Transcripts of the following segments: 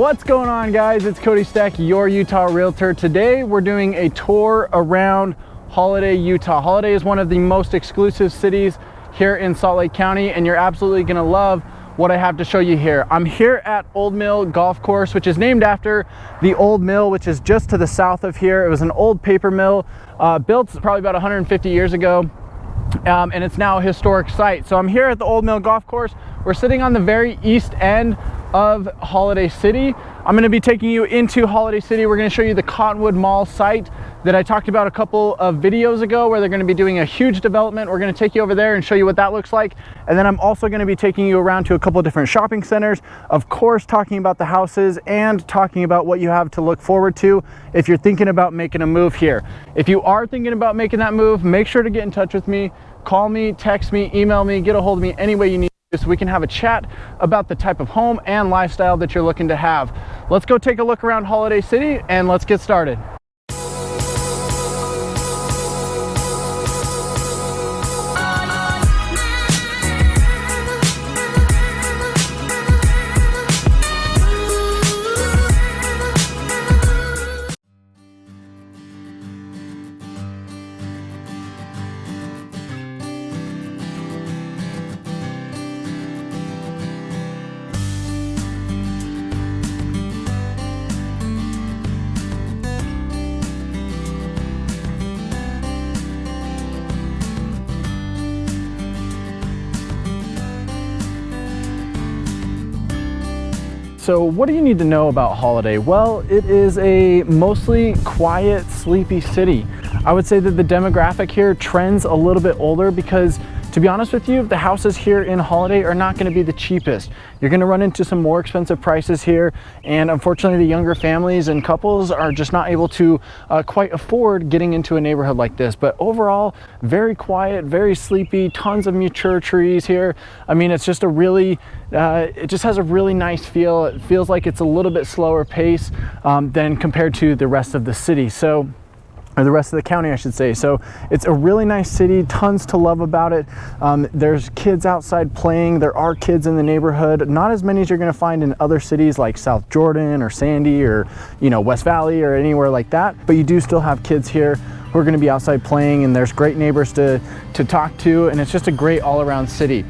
What's going on, guys? It's Cody Steck, your Utah realtor. Today we're doing a tour around Holladay, Utah. Holladay is one of the most exclusive cities here in Salt Lake County, and you're absolutely gonna love what I have to show you here. I'm here at Old Mill Golf Course, which is named after the old mill, which is just to the south of here. It was an old paper mill built probably about 150 years ago. And it's now a historic site. So I'm here at the Old Mill Golf Course. We're sitting on the very east end of Holladay City. I'm going to be taking you into Holladay City. We're going to show you the Cottonwood Mall site that I talked about a couple of videos ago, where they're going to be doing a huge development. We're going to take you over there and show you what that looks like. And then I'm also going to be taking you around to a couple of different shopping centers, of course, talking about the houses and talking about what you have to look forward to if you're thinking about making a move here. If you are thinking about making that move, make sure to get in touch with me. Call me, text me, email me, get a hold of me any way you need, so we can have a chat about the type of home and lifestyle that you're looking to have. Let's go take a look around Holladay City and let's get started. So what do you need to know about Holladay? Well, it is a mostly quiet, sleepy city. I would say that the demographic here trends a little bit older because, to be honest with you, the houses here in Holladay are not going to be the cheapest. You're going to run into some more expensive prices here, and unfortunately the younger families and couples are just not able to quite afford getting into a neighborhood like this. But overall, very quiet, very sleepy, tons of mature trees here. I mean, it's just a really, it just has a really nice feel. It feels like it's a little bit slower pace than compared to the rest of the city. So, or the rest of the county, I should say. So it's a really nice city, tons to love about it. There's kids outside playing. There are kids in the neighborhood, not as many as you're going to find in other cities like South Jordan or Sandy or, you know, West Valley or anywhere like that. But you do still have kids here who are going to be outside playing, and there's great neighbors to talk to, and it's just a great all-around city.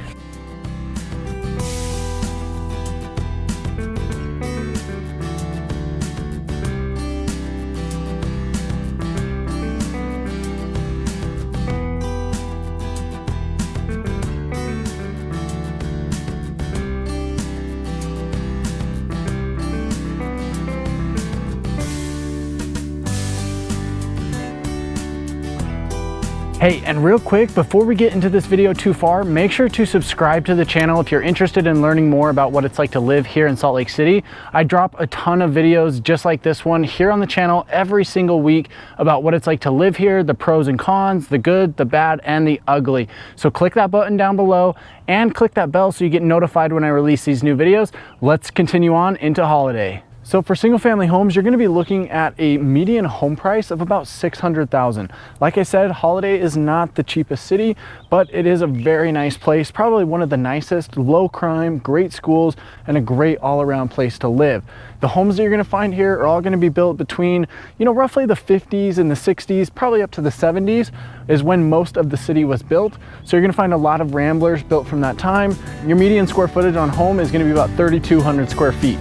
Hey, and real quick, before we get into this video too far, make sure to subscribe to the channel if you're interested in learning more about what it's like to live here in Salt Lake City. I drop a ton of videos just like this one here on the channel every single week about what it's like to live here, the pros and cons, the good, the bad, and the ugly. So click that button down below and click that bell so you get notified when I release these new videos. Let's continue on into Holladay. So for single family homes, you're going to be looking at a median home price of about $600,000. Like I said, Holladay is not the cheapest city, but it is a very nice place, probably one of the nicest, low crime, great schools, and a great all-around place to live. The homes that you're going to find here are all going to be built between, you know, roughly the 50s and the 60s, probably up to the 70s is when most of the city was built. So you're going to find a lot of ramblers built from that time. Your median square footage on home is going to be about 3,200 square feet.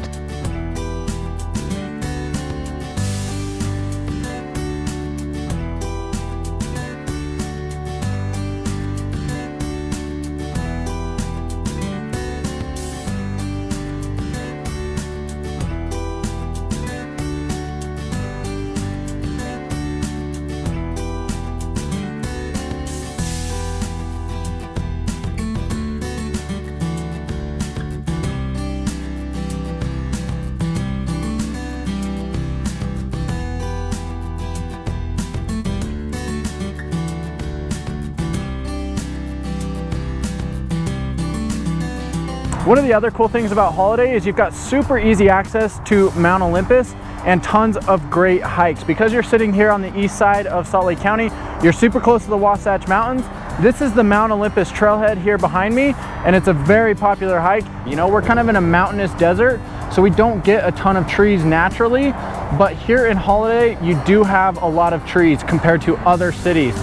One of the other cool things about Holladay is you've got super easy access to Mount Olympus and tons of great hikes. Because you're sitting here on the east side of Salt Lake County, you're super close to the Wasatch Mountains. This is the Mount Olympus trailhead here behind me, and it's a very popular hike. You know, we're kind of in a mountainous desert, so we don't get a ton of trees naturally, but here in Holladay, you do have a lot of trees compared to other cities.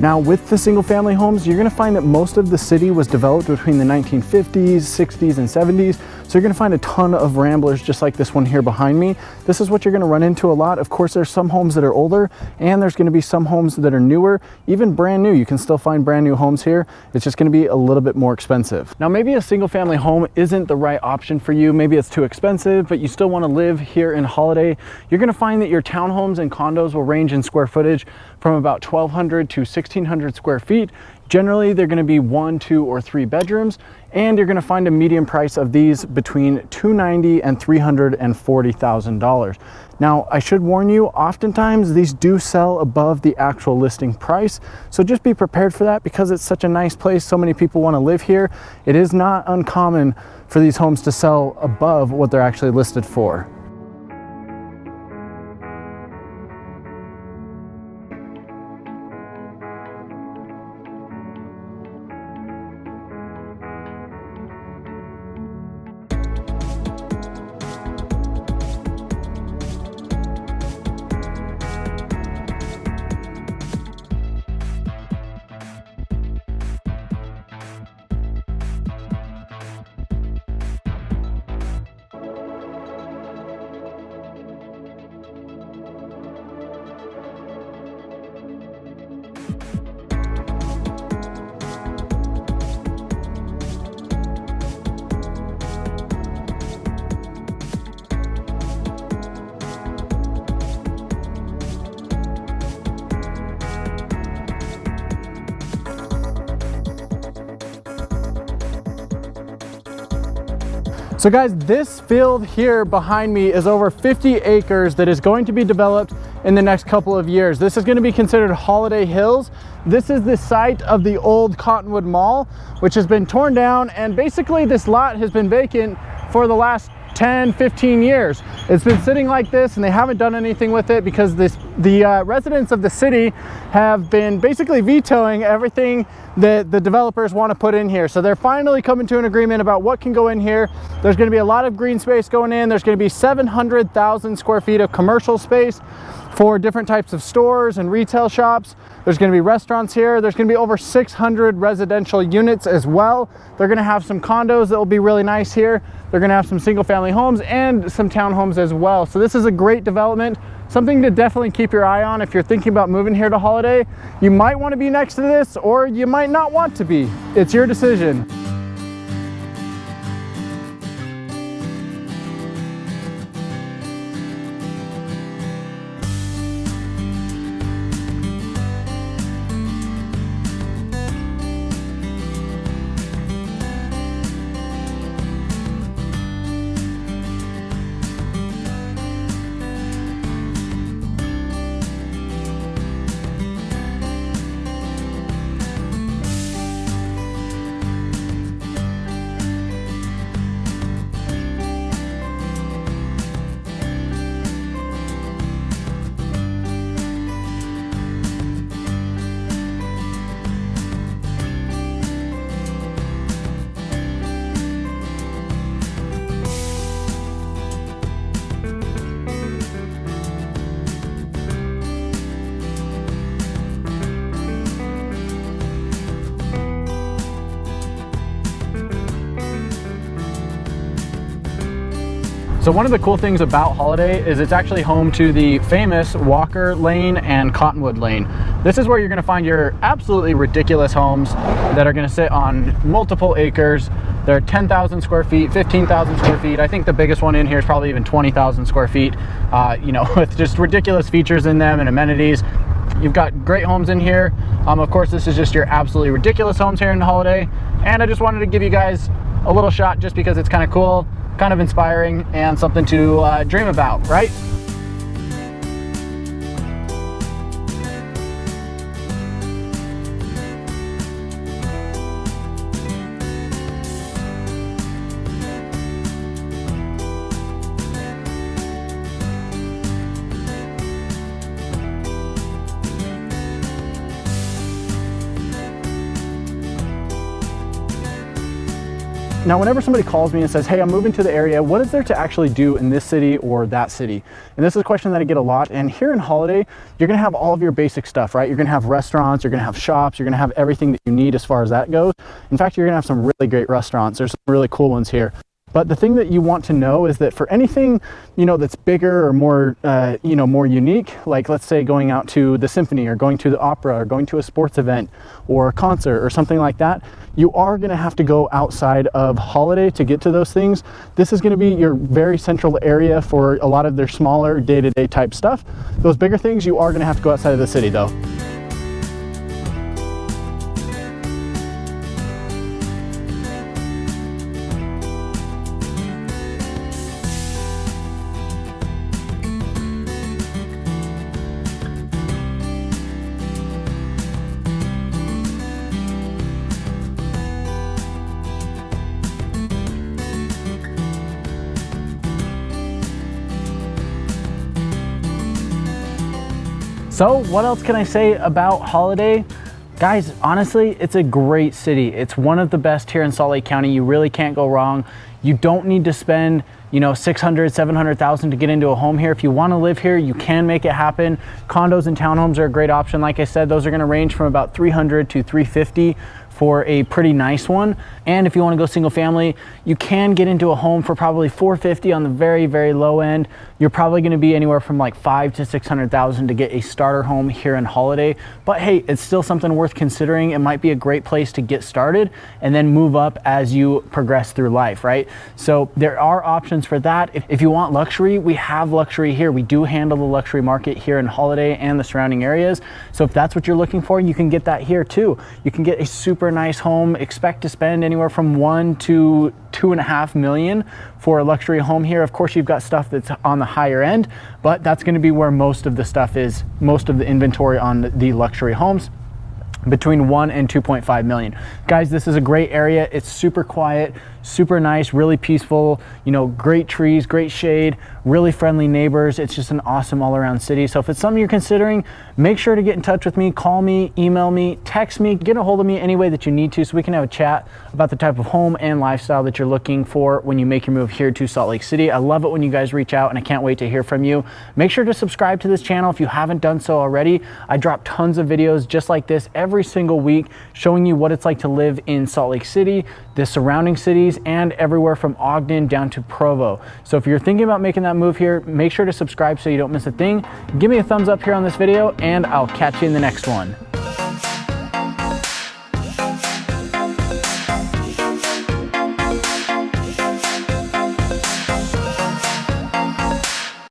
Now with the single family homes, you're gonna find that most of the city was developed between the 1950s, 60s, and 70s. So you're gonna find a ton of ramblers just like this one here behind me. This is what you're gonna run into a lot. Of course, there's some homes that are older and there's gonna be some homes that are newer, even brand new. You can still find brand new homes here. It's just gonna be a little bit more expensive. Now, maybe a single family home isn't the right option for you. Maybe it's too expensive, but you still wanna live here in Holladay. You're gonna find that your townhomes and condos will range in square footage from about 1,200 to 1,600 square feet. Generally, they're gonna be 1, 2, or 3 bedrooms, and you're gonna find a median price of these between $290,000 and $340,000. Now, I should warn you, oftentimes these do sell above the actual listing price, so just be prepared for that because it's such a nice place. So many people wanna live here. It is not uncommon for these homes to sell above what they're actually listed for. So guys, this field here behind me is over 50 acres that is going to be developed in the next couple of years. This is going to be considered Holliday Hills. This is the site of the old Cottonwood Mall, which has been torn down, and basically this lot has been vacant for the last 10, 15 years. It's been sitting like this and they haven't done anything with it because the residents of the city have been basically vetoing everything that the developers want to put in here. So they're finally coming to an agreement about what can go in here. There's going to be a lot of green space going in. There's going to be 700,000 square feet of commercial space for different types of stores and retail shops. There's going to be restaurants here. There's going to be over 600 residential units as well. They're going to have some condos that will be really nice here. They're going to have some single family homes and some townhomes as well. So this is a great development, something to definitely keep your eye on if you're thinking about moving here to Holladay. You might want to be next to this or you might not want to be. It's your decision. So one of the cool things about Holladay is it's actually home to the famous Walker Lane and Cottonwood Lane. This is where you're gonna find your absolutely ridiculous homes that are gonna sit on multiple acres. They're 10,000 square feet, 15,000 square feet. I think the biggest one in here is probably even 20,000 square feet, you know, with just ridiculous features in them and amenities. You've got great homes in here. Of course, this is just your absolutely ridiculous homes here in Holladay. And I just wanted to give you guys a little shot just because it's kind of cool, kind of inspiring, and something to dream about, right? Now, whenever somebody calls me and says, hey, I'm moving to the area, what is there to actually do in this city or that city? And this is a question that I get a lot. And here in Holladay, you're gonna have all of your basic stuff, right? You're gonna have restaurants, you're gonna have shops, you're gonna have everything that you need as far as that goes. In fact, you're gonna have some really great restaurants. There's some really cool ones here. But the thing that you want to know is that for anything, that's bigger or more, more unique, like let's say going out to the symphony or going to the opera or going to a sports event or a concert or something like that, you are going to have to go outside of Holladay to get to those things. This is going to be your very central area for a lot of their smaller day-to-day type stuff. Those bigger things, you are going to have to go outside of the city though. So what else can I say about Holladay? Guys, honestly, it's a great city. It's one of the best here in Salt Lake County. You really can't go wrong. You don't need to spend, $600,000, $700,000 to get into a home here. If you want to live here, you can make it happen. Condos and townhomes are a great option. Like I said, those are going to range from about $300 to $350 for a pretty nice one. And if you want to go single family, you can get into a home for probably $450 on the very, very low end. You're probably going to be anywhere from like $500,000 to $600,000 to get a starter home here in Holladay. But hey, it's still something worth considering. It might be a great place to get started and then move up as you progress through life, right? So there are options for that. If you want luxury, we have luxury here. We do handle the luxury market here in Holladay and the surrounding areas. So if that's what you're looking for, you can get that here too. You can get a super nice home. Expect to spend anywhere from $1 to $2.5 million for a luxury home here. Of course, you've got stuff that's on the higher end, but that's going to be where most of the stuff is, most of the inventory on the luxury homes, between 1 and 2.5 million. Guys, this is a great area. It's super quiet, super nice, really peaceful, great trees, great shade, really friendly neighbors. It's just an awesome all-around city. So if it's something you're considering, make sure to get in touch with me, call me, email me, text me, get a hold of me any way that you need to so we can have a chat about the type of home and lifestyle that you're looking for when you make your move here to Salt Lake City. I love it when you guys reach out and I can't wait to hear from you. Make sure to subscribe to this channel if you haven't done so already. I drop tons of videos just like this every single week showing you what it's like to live in Salt Lake City, the surrounding cities, and everywhere from Ogden down to Provo. So if you're thinking about making that move here, make sure to subscribe so you don't miss a thing. Give me a thumbs up here on this video and I'll catch you in the next one.